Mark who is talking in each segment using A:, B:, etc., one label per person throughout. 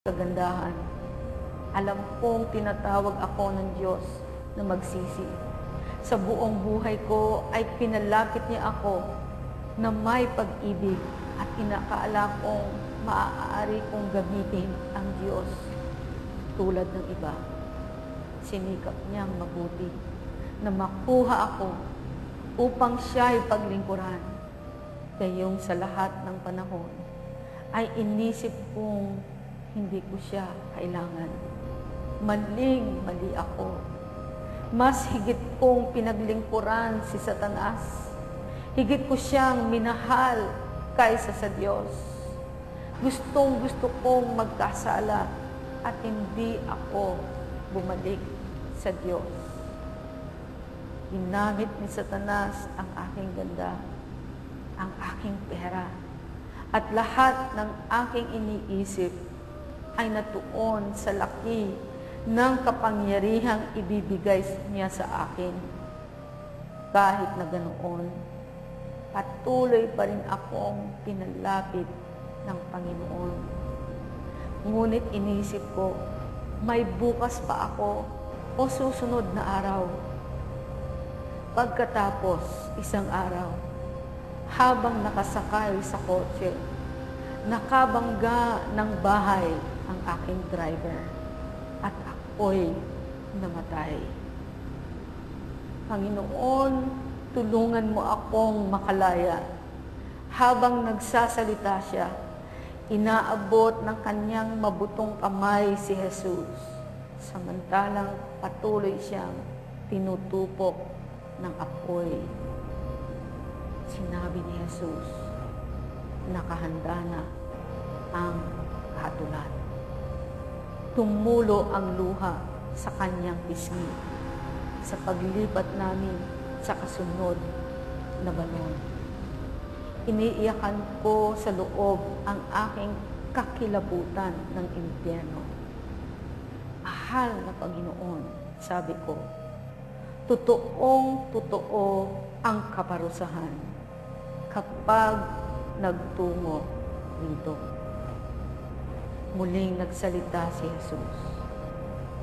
A: kagandahan. Alam kong tinatawag ako ng Diyos na magsisi. Sa buong buhay ko ay pinalapit niya ako na may pag-ibig at inakaala kong maaari kong gamitin ang Diyos tulad ng iba. Sinikap niyang mabuti na makuha ako upang siya'y paglingkuran. Gayong sa lahat ng panahon ay inisip kong hindi ko siya kailangan. Maling-mali ako. Mas higit kong pinaglingkuran si Satanas. Higit ko siyang minahal kaysa sa Diyos. Gustong-gusto kong magkasala at hindi ako bumalik sa Diyos. Ginamit ni Satanas ang aking ganda, ang aking pera, at lahat ng aking iniisip ay natuon sa laki ng kapangyarihang ibibigay niya sa akin. Kahit na ganoon, patuloy pa rin akong pinalapit ng Panginoon. Ngunit inisip ko, may bukas pa ako o susunod na araw. Pagkatapos isang araw, habang nakasakay sa kotse, nakabangga ng bahay ang aking driver at ako'y namatay. Panginoon, tulungan mo akong makalaya. Habang nagsasalita siya, inaabot ng kanyang mabutong kamay si Jesus, samantalang patuloy siyang tinutupok ng apoy. Sinabi ni Jesus, nakahanda na ang hatulan. Tumulo ang luha sa kanyang pisngi sa paglipat namin sa kasunod na balon. Iniiyakan ko sa loob ang aking kakilabutan ng impyerno. Mahal na Panginoon, sabi ko, totoong-totoo ang kaparusahan kapag nagtungo rito. Muling nagsalita si Jesus.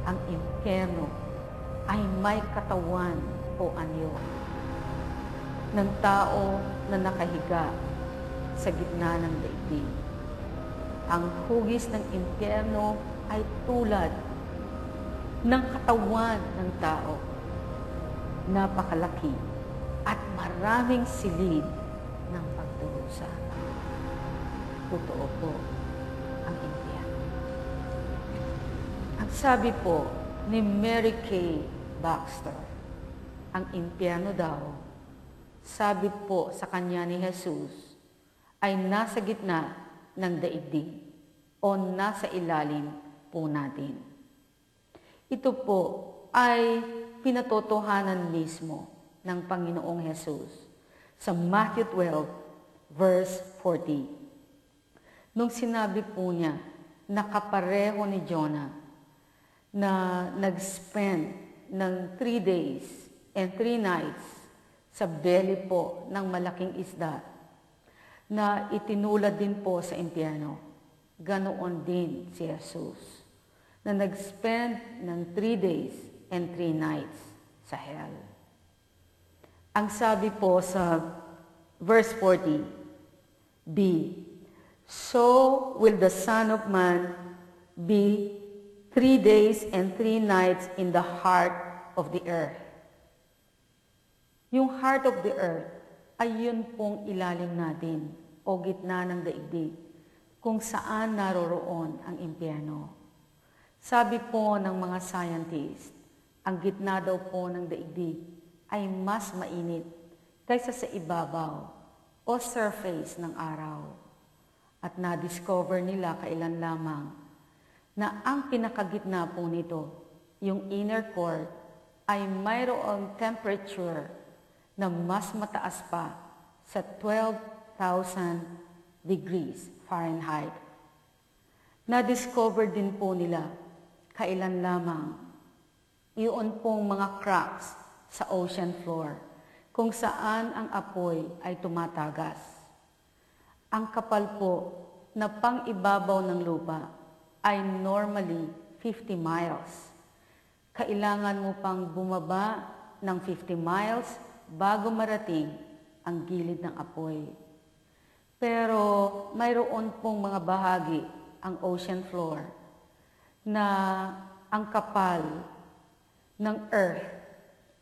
A: Ang impyerno ay may katawan o anyo ng tao na nakahiga sa gitna ng daigdig. Ang hugis ng impyerno ay tulad ng katawan ng tao. Napakalaki at maraming silid ng pagdurusa. Totoo po ang impyerno. Ang sabi po ni Mary Kay Baxter, ang impyerno daw, sabi po sa kanya ni Jesus, ay nasa gitna ng daigdig o nasa ilalim po natin. Ito po ay pinatotohanan mismo ng Panginoong Jesus sa Matthew 12, verse 40. Nung sinabi po niya, nakapareho ni Jonah na nag-spend ng 3 days and 3 nights sa belly po ng malaking isda na itinulad din po sa impyerno. Ganoon din si Jesus na nag-spend ng 3 days and 3 nights sa hell. Ang sabi po sa verse 40b, so will the Son of Man be 3 days and 3 nights in the heart of the earth. Yung heart of the earth ay yun pong ilalim natin o gitna ng daigdig kung saan naroroon ang impyerno. Sabi po ng mga scientists, ang gitna daw po ng daigdig ay mas mainit kaysa sa ibabaw o surface ng araw. At na-discover nila kailan lamang na ang pinakagitna po nito, yung inner core, ay mayroong temperature na mas mataas pa sa 12,000 degrees Fahrenheit. Na-discover din po nila kailan lamang iyon pong mga cracks sa ocean floor kung saan ang apoy ay tumatagas. Ang kapal po na pang-ibabaw ng lupa ay normally 50 miles. Kailangan mo pang bumaba ng 50 miles bago marating ang gilid ng apoy. Pero mayroon pong mga bahagi ang ocean floor na ang kapal ng earth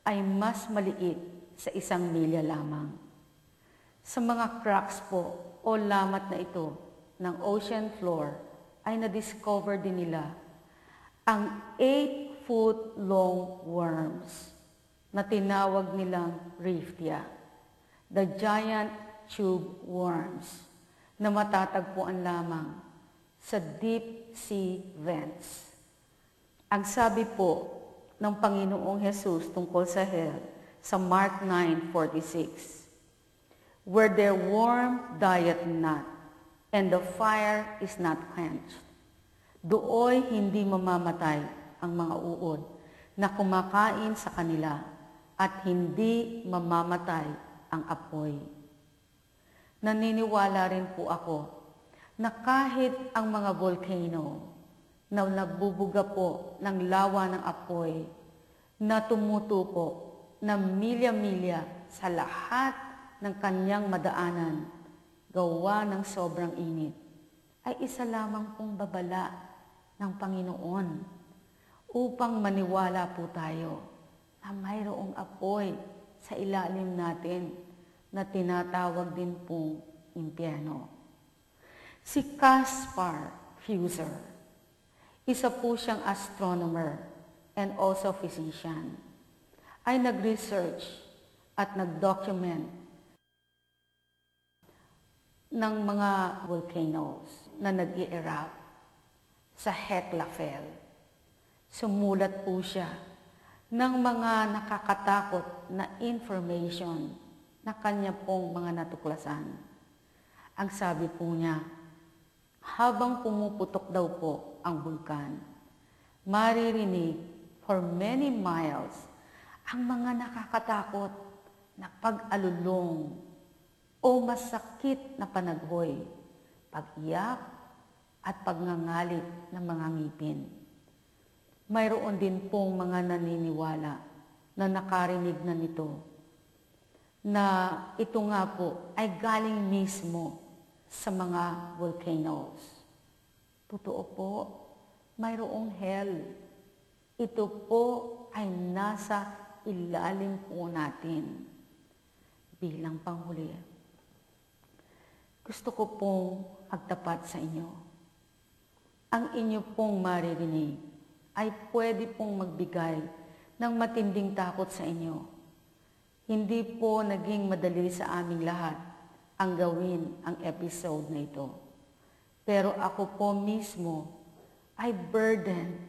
A: ay mas maliit sa 1 milya lamang. Sa mga cracks po o lamat na ito ng ocean floor ay na-discover din nila ang 8-foot long worms na tinawag nilang Riftia, the giant tube worms na matatagpuan lamang sa deep sea vents. Ang sabi po ng Panginoong Jesus tungkol sa hell sa Mark 9:46, where their worm dieth not, and the fire is not quenched. Dooy hindi mamamatay ang mga uod na kumakain sa kanila at hindi mamamatay ang apoy. Naniniwala rin po ako na kahit ang mga volcano na nagbubuga po ng lawa ng apoy na tumutupo na milya-milya sa lahat ng kanyang madaanan, gawa ng sobrang init, ay isa lamang pong babala ng Panginoon upang maniwala po tayo na mayroong apoy sa ilalim natin na tinatawag din pong impyerno. Si Caspar Fusser, isa po siyang astronomer and also physician, ay nag-research at nag-document ng mga volcanoes na nag-i-erupt sa Hekla Fel. Sumulat po siya ng mga nakakatakot na information na kanya pong mga natuklasan. Ang sabi po niya, habang pumuputok daw po ang bulkan, maririnig for many miles ang mga nakakatakot na pag-alulong o masakit na panaghoy, pag-iyak at pagngangalit ng mga ngipin. Mayroon din pong mga naniniwala na nakarinig na nito, na ito nga po ay galing mismo sa mga volcanoes. Totoo po, mayroong hell. Ito po ay nasa ilalim po natin. Bilang panghuli, gusto ko pong magtapat sa inyo. Ang inyo pong maririnig ay pwede pong magbigay ng matinding takot sa inyo. Hindi po naging madali sa aming lahat ang gawin ang episode na ito. Pero ako po mismo ay burden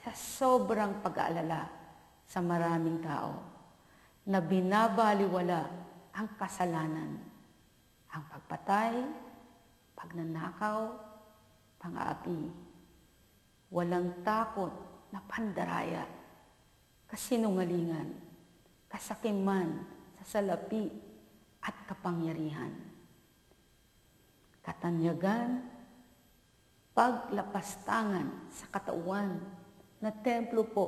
A: sa sobrang pag-aalala sa maraming tao na binabaliwala ang kasalanan, ang pagpatay, pagnanakaw, pang-aapi, walang takot na pandaraya, kasinungalingan, kasakiman sa salapi at kapangyarihan, katanyagan, paglapastangan sa katawan na templo po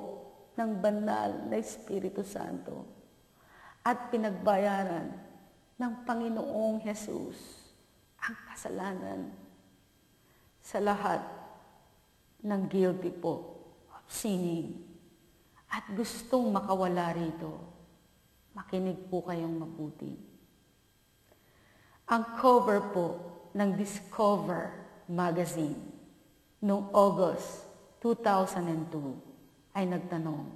A: ng banal na Espiritu Santo at pinagbayaran ng Panginoong Jesus ang kasalanan sa lahat ng guilty po of sinning at gustong makawala rito. Makinig po kayong mabuti. Ang cover po ng Discover magazine noong August 2002 ay nagtanong,